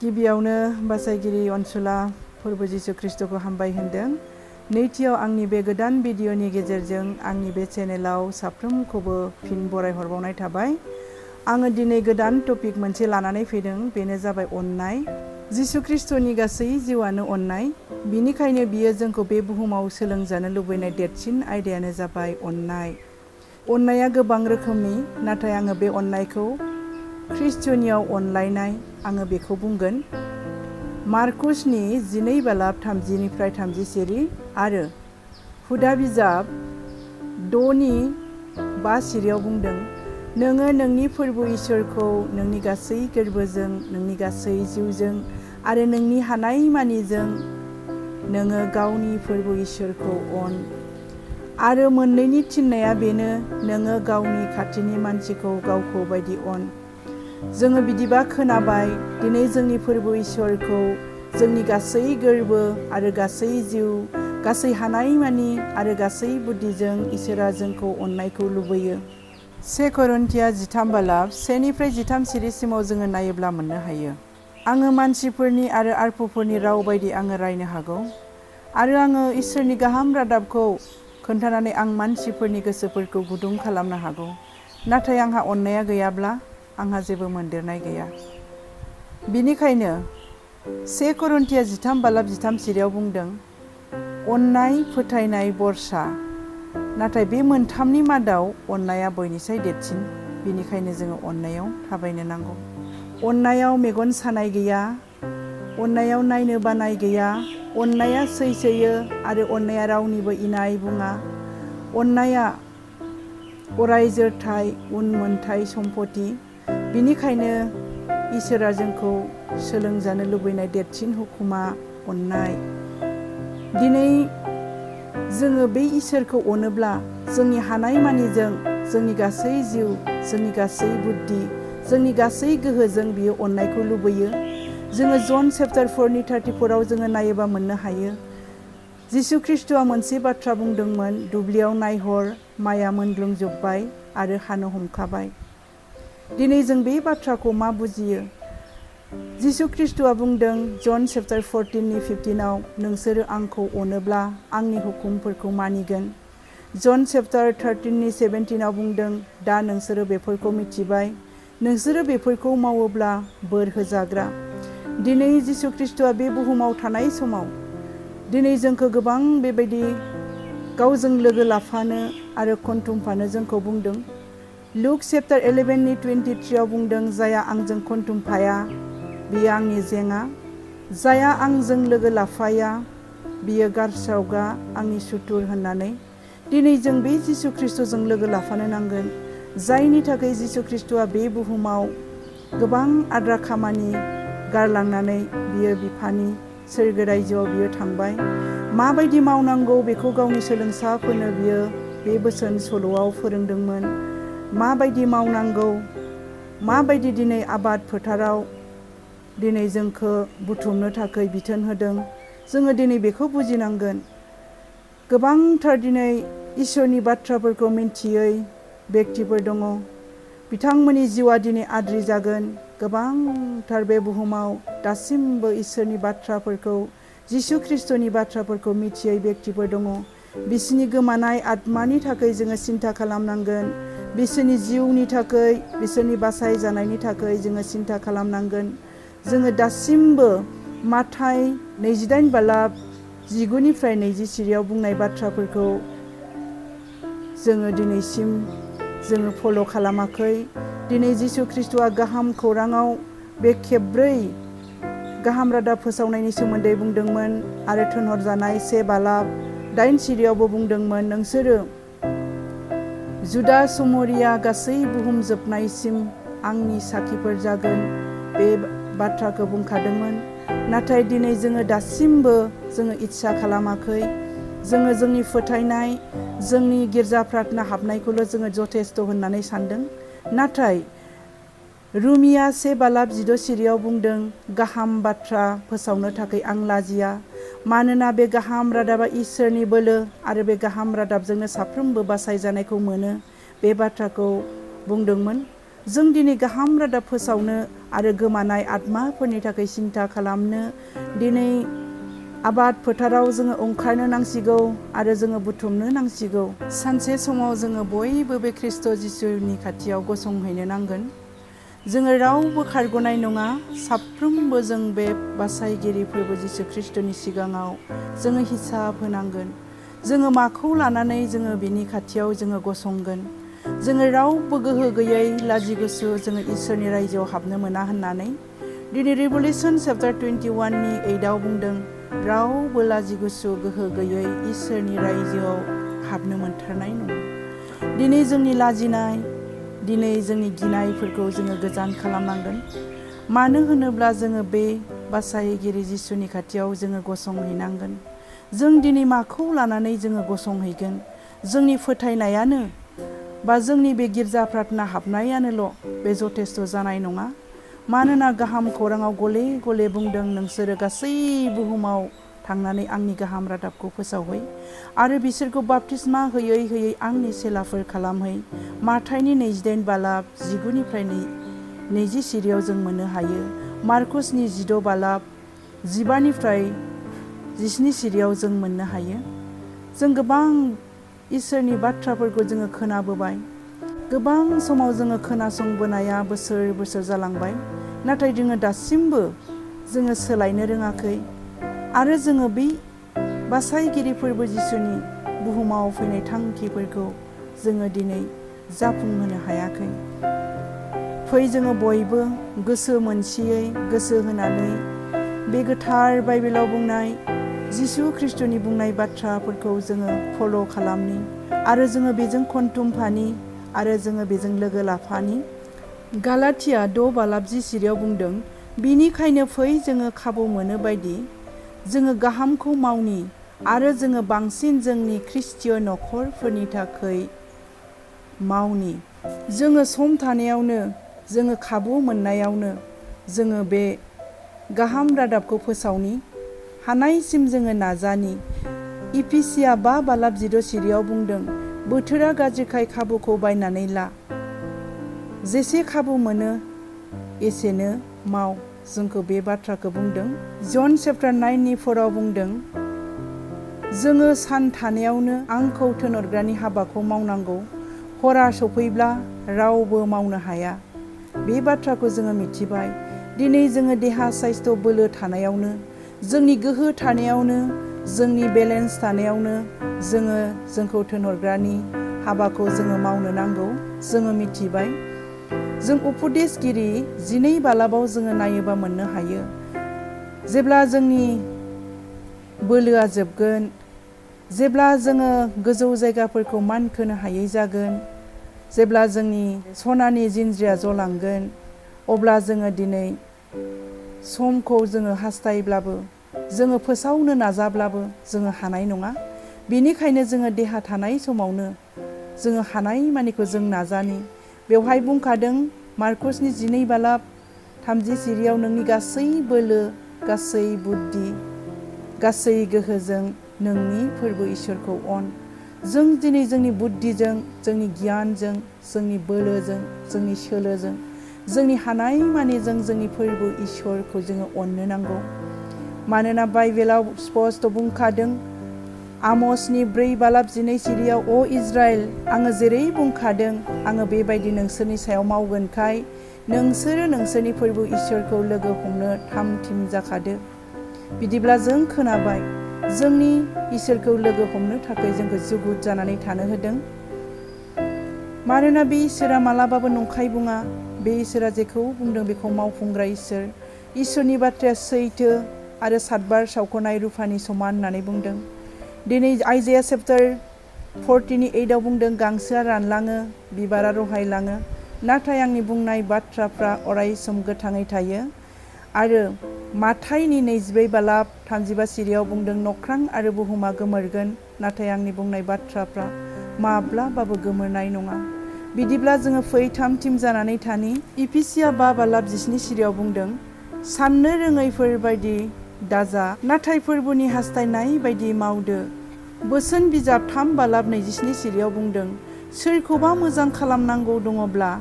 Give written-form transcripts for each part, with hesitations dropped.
गिबियावनो बासायगिरि अनसुला फोरबु जिसु ख्रिस्टखौ हामबाय होनदों। नैथियाव आंनि बे गोदान भिडिअनि गेजेरजों आंनि बे चेनेलाव साफ्रोमखौबो फिन बराय हरबावनाय थाबाय। आङो दिनै गोदान टपिक मोनसे लानानै फैदों, बेनो जाबाय अननाय। जिसु ख्रिस्टनि गासै जिउआनो अननाय, बिनिखायनो बियो जोंखौ बे बुहुमाव सोलोंजानो लुबैनाय देरसिन आयदायानो जाबाय अननाय। अननाया गोबां रोखोमनि, नाथाय आङो बे अननायखौ ख्रिस्टनियाव अनलायनाय आङो बेखौ बुंगोन। मार्कुसनि 12:30निफ्राय 30 आरो हुदा बिजाब 6:5 बुंदों, नोङो नोंनि फोरबु इसोरखौ नोंनि गासै गोर्बोजों, नोंनि गासै जिउजों आरो नोंनि हानायमानिजों नोङो गावनि फोरबु इसोरखौ अन। आरो मोननैनि थिननाया बेनो, नोङो गावनि खाथिनि मानसिखौ गावखौ बायदि अन। जोङो बिदिबा खोनाबाय, दिनै जोंनि फोरबु इसोरखौ जोंनि गासै गोर्बो आरो गासै जिउ, गासै हानायमानि आरो गासै बुद्धिजों इसोरा जोंखौ अननायखौ लुबैयो। 1 करिन्थिया 13:1-13 सिमाव जोङो नायोब्ला मोननो हायो। आङो मानसिफोरनि आरो आरफोफोरनि राव बायदि आङो रायनो हागौ, आरो आङो इसोरनि गाहाम रादाबखौ खोन्थानानै आं मानसिफोरनि गोसोफोरखौ गुदुं खालामनो हागौ। नाथाय आंहा अननाया गैयाब्ला आंहा जेबो मोनदेरनाय गैया। बिनिखायनो 1 करिन्थिया 13:13 बुंदों, अननाय, फोथायनाय, बरसा। नाथाय बे मोनथामनि मादाव अननाया बयनिसाय देरसिन। बिनिखायनो जोङो अननायाव थाबायनो नांगौ। अननायाव मेगन सानाय गैया, अननायाव नायनो बानाय गैया, अननाया सैसोयो आरो अननाया रावनिबो इनाय बुङा। अननाया अराय जोरथाय, उनमोनथाय सम्फथि। बिनिखायनो इसोरा जोंखौ सोलोंजानो लुबैनाय देरसिन हुकुमा अननाय। दिनै जोङो बे इसोरखौ अनोब्ला जोंनि हानायमानिजों, जोंनि गासै जिउ, जोंनि गासै बुद्धि, जोंनि गासै गोहोजों बियो अननायखौ लुबैयो। जोङो जन 4:34 जोङो नायोबा मोननो हायो। जिसु ख्रिस्टआ मोनसे बाथ्रा बुंदोंमोन, दुब्लियाव नायहर, माइआ मोनग्लुंजोब्बाय आरो हानो हमखाबाय। दिनै जों बे बाथ्राखौ मा बुजियो? जिसु ख्रिस्टआ बुंदों जन 14:15, नोंसोरो आंखौ अनोब्ला आंनि हुकुमफोरखौ मानिगोन। जन 13:17 बुंदों, दा नोंसोरो बेफोरखौ मिथिबाय, नोंसोरो बेफोरखौ मावोब्ला बोर होजाग्रा। दिनै जिसु ख्रिस्टआ बे बुहुमाव थानाय समाव दिनै जोंखौ गोबां बेबायदि गावजों लोगो लाफानो आरो खनथुमफानो जोंखौ बुंदों। लुक 11:23 बुंदों, जाया आंजों खनथुमफाया बियो आंनि जेङा, जाया आंजों लोगो लाफाया बियो गारस्रावगा, आंनि सुथुर होननानै। दिनै जों बे जिसु ख्रिस्टजों लोगो लाफानो नांगोन, जायनि थाखाय जिसु ख्रिस्टआ बे बुहुमाव गोबां आद्रा खामानि गारलांनानै बियो बिफानि सोरगो रायजोआव बियो थांबाय। माबायदि मावनांगौ बेखौ गावनि सोलोंसाफोरनो बियो बे बोसोन सल'आव फोरोंदोंमोन। माबायदि मावनांगौ, माबायदि दिनै आबाद फोथाराव दिनै जोंखौ बुथुमनो थाखाय बिथोन होदों। जोङो दिनै बेखौ बुजिनांगोन। गोबांथार दिनै इसोरनि बाथ्राफोरखौ मिन्थियै बेक्तिफोर दङ। बिथांमोननि जिउआ दिनै आद्रि जागोन। गोबांथार बे बुहुमाव दासिमबो इसोरनि बाथ्राफोरखौ, जिसु ख्रिस्टनि बाथ्राफोरखौ मिथियै बेक्तिफोर दङ। बिसोरनि गोमानाय आत्मानि थाखाय जोङो सिन्था खालामनांगोन। बिसोरनि जिउनि थाखाय, बिसोरनि बासाय जानायनि थाखाय जोङो सिन्था खालामनांगोन। जोङो दासिमबो माथाइ 28:19-20 बुंनाय बाथ्राफोरखौ जोङो दिनैसिम जोङो फल' खालामाखै। दिनै जिसु ख्रिस्टआ गाहाम खौराङाव बे खेबब्रै गाहाम रादाब फोसावनायनि सोमोन्दै बुंदोंमोन आरो थिनहरजानाय 1:8 बुंदोंमोन, नोंसोरो जुदा समरिया गासै बुहुम जोबनायसिम आंनि साखिफोर जागोन, बे बाथ्राखौ बुंखादोंमोन। नाथाय दिनै जोङो दासिमबो जोङो इस्सा खालामाखै। जोङो जोंनि फोथायनाय, जोंनि गिर्जा प्रार्थना हाबनायखौल' जोङो जथेस्थ' होननानै सानदों। नाथाय रुमिया 1:16 बुंदों, गाहाम बाथ्रा फोसावनो थाखाय आं लाजिया, मानोना बे गाहाम रादाबा इसोरनि बोलो आरो बे गाहाम रादाबजोंनो साफ्रोमबो बासायजानायखौ मोनो। बे बाथ्राखौ बुंदोंमोन। जों दिनै गाहाम रादाब फोसावनो आरो गोमानाय आत्माफोरनि थाखाय सिन्था खालामनो दिनै आबाद फोथाराव जोङो ओंखारनो नांसिगौ आरो जोङो बुथुमनो नांसिगौ। सानसे समाव जोङो बयबो बे ख्रिस्ट' जिसुनि खाथियाव गसंहैनो नांगोन। जोङो रावबो खारग'नाय नङा। साफ्रोमबो जों बे बासायगिरि फोरबो जिसु ख्रिस्ट'नि सिगाङाव जोङो हिसाब होनांगोन। जोङो माखौ लानानै जोङो बिनि खाथियाव जोङो गसंगोन। जोङो रावबो गोहो गैयै लाजि गुसु जोङो इसोरनि रायजोआव हाबनो मोना होननानै दिनै रेभुलेसन चैप्टार 21नि 8आव बुंदों, रावबो लाजि गुसु गोहो गैयै इसोरनि रायजोआव हाबनो मोनथारनाय नङा। दिनै जोंनि लाजिनाय, दिनै जोंनि गिनायफोरखौ जोङो गोजान खालामनांगोन। मानो होनोब्ला जोङो बे बासायगिरि जिसुनि खाथियाव जोङो गसंहैनांगोन। जों दिनै माखौ लानानै जोङो गसंहैगोन? जोंनि फोथायनायानो बा जोंनि बे गिर्जा प्रार्थना हाबनायानोल' बे जथेस्थ' जानाय नङा। मानोना गाहाम खौराङाव गले गले बुंदों, नोंसोरो गासै बुहुमाव थांनानै आंनि गाहाम रादाबखौ फोसावहै आरो बिसोरखौ बाप्तिस्मा होयै होयै आंनि सेलाफोर खालामहै। माथाइनि 28 बालाब 19निफ्राय 20 सिरियाव जों मोननो हायो। मार्कुसनि 16 बालाब 15निफ्राय 17 सिरियाव जों मोननो हायो। जों गोबां इसोरनि बाथ्राफोरखौ जोङो खोनाबोबाय। गोबां समाव जोङो खोनासंबोनाया बोसोर बोसोर जालांबाय, नाथाय जोङो दासिमबो जोङो सोलायनो रोङाखै आरो जोङो बै बासायगिरि फोरबो जिसुनि बुहुमाव फैनाय थांखिफोरखौ जोङो दिनै जाफुंहोनो हायाखै। फै जोङो बयबो गोसो मोनसेयै गोसो होनानै बे गोथार बाइबेलाव बुंनाय जिसु ख्रिस्ट'नि बुंनाय बाथ्राफोरखौ जोङो फल' खालामनि आरो जोङो बेजों खनथुमफानि आरो जोङो बेजों लोगो लाफानि। गालाथिया 6 बालाब 10 सिरियाव बुंदों, बिनिखायनो फै जोङो खाबु मोनो बायदि जोङो गाहामखौ मावनि आरो जोङो बांसिन जोंनि ख्रिस्टीय नखरफोरनि थाखाय मावनि। जोङो सम थानायावनो, जोङो खाबु मोननायावनो जोङो बे गाहाम रादाबखौ फोसावनि, हानायसिम जोङो नाजानि। इफिसिया 5 बालाब 16 सिरियाव बुंदों, बोथोरा गाज्रिखाय खाबुखौ बायनानै ला, जेसे खाबु मोनो एसेनो माव। जोंखौ बे बाथ्राखौ बुंदों। जन चैप्टार 9नि 4आव बुंदों, जोङो सान थानायावनो आंखौ थिनहरग्रानि हाबाखौ मावनांगौ, हरा सफैब्ला रावबो मावनो हाया। बे बाथ्राखौ जोङो मिथिबाय। दिनै जोङो देहा साइस्थ' बोलो थानायावनो, जोंनि गोहो थानायावनो, जोंनि बेलेन्स थानायावनो जोङो जोंखौ थिनहरग्रानि हाबाखौ जोङो मावनो नांगौ। जोङो मिथिबाय। जों उपदेशगिरि 12 बालाबाव जोङो नायोबा मोननो हायो, जेब्ला जोंनि बोलोआ जोबगोन, जेब्ला जोङो गोजौ जायगाफोरखौ मानखोनो हायै जागोन, जेब्ला जोंनि सनानि जिन्ज्रिया जलांगोन, अब्ला जोङो दिनै समखौ जोङो हास्थायब्लाबो, जोङो फोसावनो नाजाब्लाबो जोङो हानाय नङा। बेनिखायनो जोङो देहा थानाय समावनो जोङो हानाय मानिखौ जों नाजानि। बेवहाय बुंखादों मार्कुसनि 12 बालाब 30 सिरियाव, नोंनि गासै बोलो, गासै बुद्धि, गासै गोहोजों नोंनि फोरबो इसोरखौ अन। जों दिनै जोंनि बुद्धिजों, जोंनि गियानजों, जोंनि बोलोजों, जोंनि सोलोजों, जोंनि हानाय मानिजों जोंनि फोरबो इसोरखौ जोङो अननो नांगौ। मानोना बाइबेलाव स्पष्ट बुंखादों, आमसनि 4 बालाब 12 सिरियाव, अ इजराइल, आङो जेरै बुंखादों आङो बेबायदि नोंसोरनि सायाव मावगोनखाय नोंसोरो नोंसोरनि फोरबो इसोरखौ लोगो हमनो थाम थिम जाखादो। बिदिब्ला जों खोनाबाय, जोंनि इसोरखौ लोगो हमनो थाखाय जोंखौ जुगुद जानानै थानो होदों। मानोना बे इसोरा मालाबाबो नंखाय बुङा। बे इसोरा जेखौ बुंदों बेखौ मावफुंग्रा इसोर। इसोरनि बाथ्राया सैथो आरो सातबार सावख'नाय रुफानि समान होननानै बुंदों। दिनै आइजाया चैप्टार 40:8आव बुंदों, गांसोआ रानलाङो, बिबारा रहायलाङो, नाथाय आंनि बुंनाय बाथ्राफ्रा अरायसम गोथाङै थायो। आरो माथाइनि 24 बालाब 35 सिरियाव बुंदों, नख्रां आरो बुहुमा गोमोरगोन, नाथाय आंनि बुंनाय बाथ्राफ्रा माब्लाबाबो गोमोरनाय नङा। बिदिब्ला जोङो फै थाम थिम जानानै थानि। इफिसिया 5 बालाब 17 सिरियाव बुंदों, साननो रोङैफोर बायदि दाजा, नाथाय फोरबोनि हास्थायनाय बायदि मावदो। बोसोन बिजाब 3 बालाब 27 सिरियाव बुंदों, सोरखौबा मोजां खालामनांगौ दङब्ला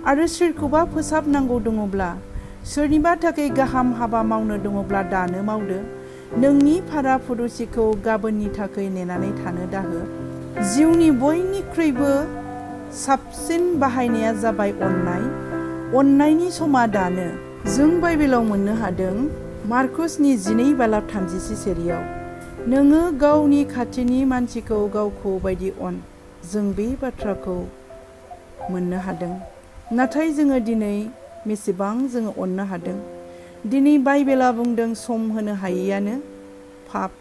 आरो सोरखौबा फोसाबनांगौ दङब्ला सोरनिबा थाखाय गाहाम हाबा मावनो दङब्ला दानो मावदो। नोंनि भारा फुरुसिखौ गाबोननि थाखाय नेनानै थानो दाहो। जिउनि बयनिख्रुइबो साबसिन बाहायनाया जाबाय अननाय। अननायनि समा दानो। जों बाइबेलाव मोननो हादों मार्कुसनि 12:36 नोङो गावनि खाथिनि मानसिखौ गावखौ बायदि अन। जों बे बाथ्राखौ मोननो हादों। नाथाय जोङो दिनै बेसेबां जोङो अननो हादों? दिनै बाइबेला बुंदों सम होनो हायैयानो पाप।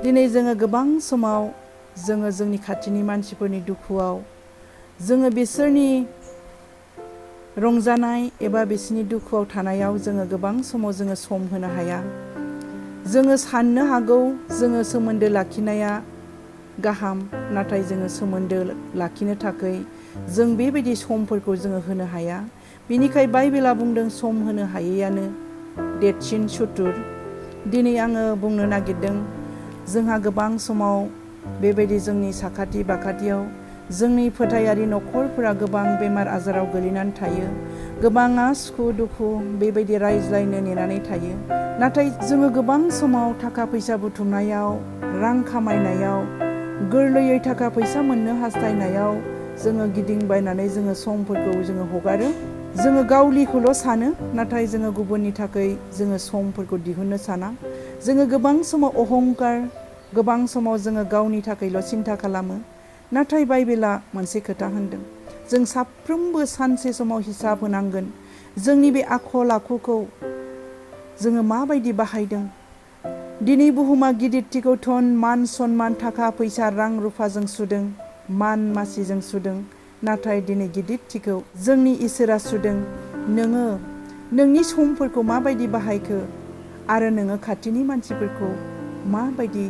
दिनै जोङो गोबां समाव जोङो जोंनि खाथिनि मानसिफोरनि दुखुआव जोङो बिसोरनि रंजानाय एबा बिसोरनि दुखुआव थानायाव जोङो गोबां समाव जोङो सम होनो हाया। जोङो साननो हागौ जोङो सोमोन्दो लाखिनाया गाहाम, नाथाय जोङो सोमोन्दो लाखिनो थाखाय जों बेबायदि समफोरखौ जोङो होनो हाया। बिनिखाय बाइबेला बुंदों सम होनो हायैयानो देरसिन सुथुर। दिनै आङो बुंनो नागिरदों जोंहा गोबां समाव बेबायदि जोंनि साखाथि बाखाथियाव जोंनि फोथायारि न'खरफोरा गोबां बेमार आजाराव गोलैनानै थायो। गोबाङा सुखु दुखु बेबायदि रायज्लायनो नेनानै थायो। नाथाय जोङो गोबां समाव थाखा फैसा बुथुमनायाव, रां खामायनायाव, गोरलैयै थाखा फैसा मोननो हास्थायनायाव जोङो गिदिंबायनानै जोङो समफोरखौ जोङो हगारो। जोङो गावलिखौल' सानो, नाथाय जोङो गुबुननि थाखाय जोङो समफोरखौ दिहुननो साना। जोङो गोबां समाव अहंकार, गोबां समाव जोङो गावनि थाखायल' सिन्था खालामो। नाथाय बाइबेला मोनसे खोथा होनदों, जों साफ्रोमबो सानसे समाव हिसाब होनांगोन। जोंनि बे आखल आखुखौ जोङो माबायदि बाहायदों? दिनै बुहुमा गिदिरथिखौ धन, मान, सन्मान, थाखा फैसा, रां रुफाजों सुदों, मान मासिजों सुदों। नाथाय दिनै गिदिरथिखौ जोंनि इसोरा सुदों। नोङो नोंनि समफोरखौ माबायदि बाहायखो आरो नोङो खाथिनि मानसिफोरखौ माबायदि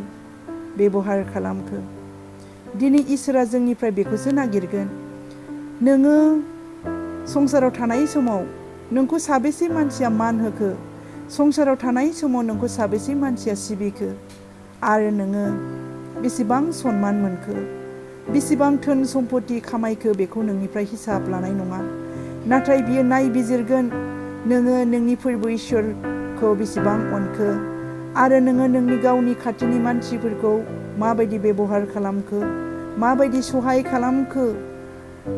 बेबहार खालामखो? दिनै इसोरा जोंनिफ्राय बेखौसो नागिरगोन। नोङो संसाराव थानाय समाव नोंखौ साबेसे मानसिया मान होखो? संसाराव थानाय समाव नोंखौ साबेसे मानसिया सिबिखो? आरो नोङो बेसेबां सन्मान मोनखो? बेसेबां धोन सम्पति खामायखो? बेखौ नोंनिफ्राय हिसाब लानाय नङा। नाथाय बियो नायबिजिरगोन नोङो नोंनि फोरबो इसोरखौ बेसेबां अनखो आरो नोङो नोंनि गावनि खाथिनि मानसिफोरखौ माबायदि बेबहार खालामखो, माबायदि सहाय खालामखो,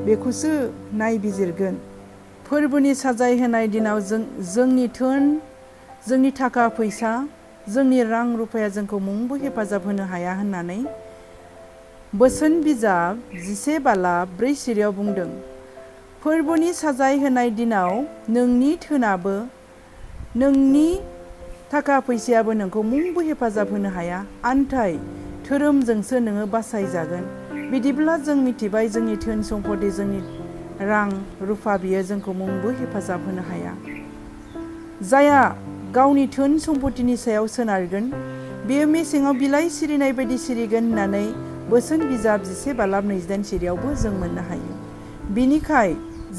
बेखौसो नायबिजिरगोन। फोरबोनि साजाय होनाय दिनाव जोंनि धोन, जोंनि थाखा फैसा, जोंनि रां रुफाया जोंखौ मुंबो हेफाजाब होनो हाया होननानै बोसोन बिजाब 11:4 बुंदों। फोरबोनि साजाय होनाय दिनाव नोंनि धोनाबो, नोंनि थाखा फैसायाबो नोंखौ मुंबो हेफाजाब होनो हाया। आन्थाय धोरोमजोंसो नोङो बासायजागोन। बिदिब्ला जों मिथिबाय जोंनि धोन सम्पति, जोंनि रां रुफा बियो जोंखौ मुंबो हेफाजाब होनो हाया। जायहा गावनि धोन सम्पतिनि सायाव सोनारगोन बेयो मेसेङाव बिलाइ सिरिनाय बायदि सिरिगोन होननानै बोसोन बिजाब 11:28 जों मोननो हायो। बिनिखाय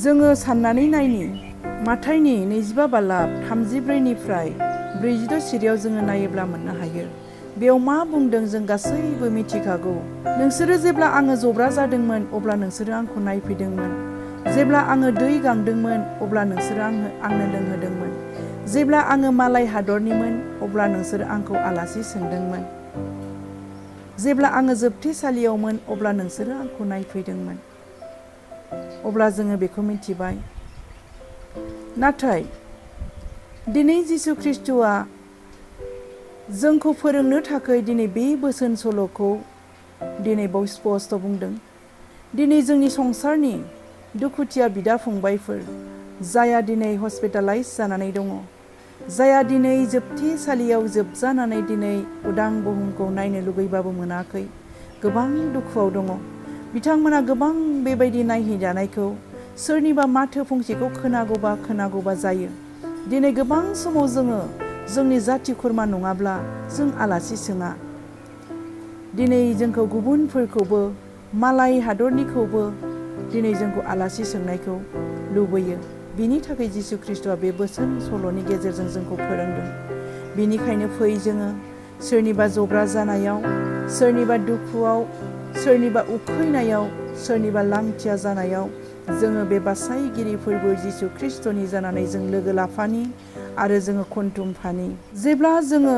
जोङो साननानै नायनि माथाइनि 25:34-46 जोङो नायोब्ला मोननो हायो। बेयाव मा बुंदों जों गासैबो मिथिखागौ। नोंसोरो जेब्ला आङो जब्रा जादोंमोन अब्ला नोंसोरो आंखौ नायफैदोंमोन। जेब्ला आङो दै गांदोंमोन अब्ला नोंसोरो आंनो लोंहोदोंमोन। जेब्ला आङो मालाय हादरनिमोन अब्ला नोंसोरो आंखौ आलासि सोंदोंमोन। जेब्ला आङो जोबथेसालियावमोन अब्ला नोंसोरो आंखौ नायफैदोंमोन। अब्ला जोङो बेखौ मिथिबाय। नाथाय दिनै जिसु ख्रिस्ट'आ जोंखौ फोरोंनो थाखाय दिनै बे बोसोन सल'खौ दिनै बाव स्पष्ट बुंदों। दिनै जोंनि संसारनि दुखुथिया बिदा फंबायफोर जायहा दिनै हस्पिटालाइज जानानै दङ, जायहा दिनै जोबथेसालियाव जोबजानानै दिनै उदां बुहुमखौ नायनो लुगैबाबो मोनाखै, गोबां दुखुआव दङ। बिथांमोना गोबां बेबायदि नायहैजानायखौ, सोरनिबा माथो फंसेखौ खोनागौबा जायो। दिनै गोबां समाव जोङो जोंनि जाथि खुरमा नङाब्ला जों आलासि सोङा। दिनै जोंखौ गुबुनफोरखौबो, मालाय हादरनिखौबो दिनै जोंखौ आलासि सोंनायखौ लुबैयो। बिनि थाखाय जिसु ख्रिस्ट'आ बे बोसोन सल'नि गेजेरजों जोंखौ फोरोंदों। बिनिखायनो फै जोङो सोरनिबा जब्रा जानायाव, सोरनिबा दुखुआव, सोरनिबा उखैनायाव, सोरनिबा लांथिया जानायाव जोङो बे बासायगिरि फोरबो जिसु ख्रिस्ट'नि जानानै जों लोगो लाफानि आरो जोङो खनथुमफानि। जेब्ला जोङो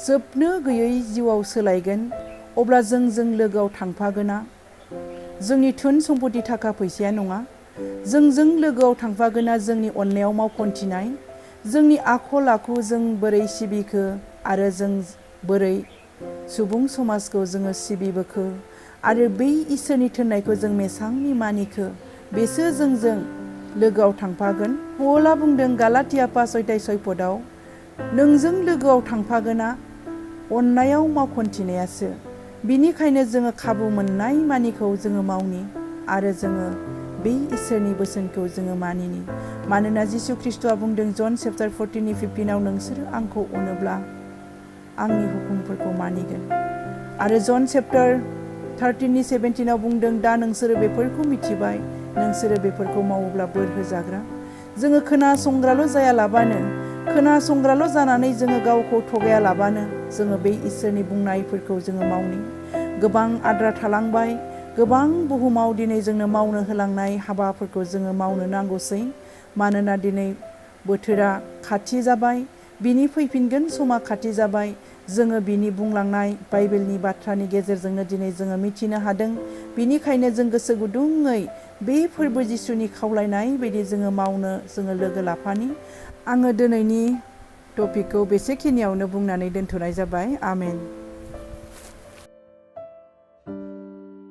जोबनो गैयै जिउआव सोलायगोन अब्ला जों लोगोआव थांफागोना जोंनि धोन सम्पति थाखा फैसाया नङा, जों लोगोआव थांफागोना जोंनि अननायाव मावख'न्थिनाय, जोंनि आखल आखु जों बोरै सिबिखो आरो जों बोरै सुबुं समाजखौ जोङो सिबिबोखो आरो बै इसोरनि थिननायखौ जों मेसांनि मानिखो, बेसो जों लोगोआव थांफागोन। पौला बुंदों गालातिया 5:6 नोंजों लोगोआव थांफागोना अननायाव मावख'न्थिनायासो। बिनिखायनो जोङो खाबु मोननाय मानिखौ जोङो मावनि आरो जोङो बे इसोरनि बोसोनखौ जोङो मानिनि। मानोना जिसु ख्रिस्ट'आ बुंदों जन चैप्टार 14:15 नोंसोरो आंखौ अनोब्ला आंनि हुकुमफोरखौ मानिगोन। आरो जन चैप्टार 13:17 बुंदों दा नोंसोरो बेफोरखौ मिथिबाय, नोंसोरो बेफोरखौ मावोब्ला बोर होजाग्रा। जोङो खोनासंग्राल' जायालाबानो, खोनासंग्राल' जानानै जोङो गावखौ थगायालाबानो जोङो बे इसोरनि बुंनायफोरखौ जोङो मावनि। गोबां आद्रा थालांबाय, गोबां बुहुमाव दिनै जोंनो मावनो होलांनाय हाबाफोरखौ जोङो मावनो नांगौसै। मानोना दिनै बोथोरा खाथि जाबाय, बिनि फैफिनगोन समा खाथि जाबाय। जोङो बिनि बुंलांनाय बाइबेलनि बाथ्रानि गेजेरजोंनो दिनै जोङो मिथिनो हादों। बिनिखायनो जों गोसो गुदुङै बे फोरबो जिसुनि खावलायनाय बायदि जोङो मावनो जोङो लोगो लाफानि। आङो दिनैनि टपिकखौ बेसेखिनियावनो बुंनानै दोनथ'नाय जाबाय। आमेन।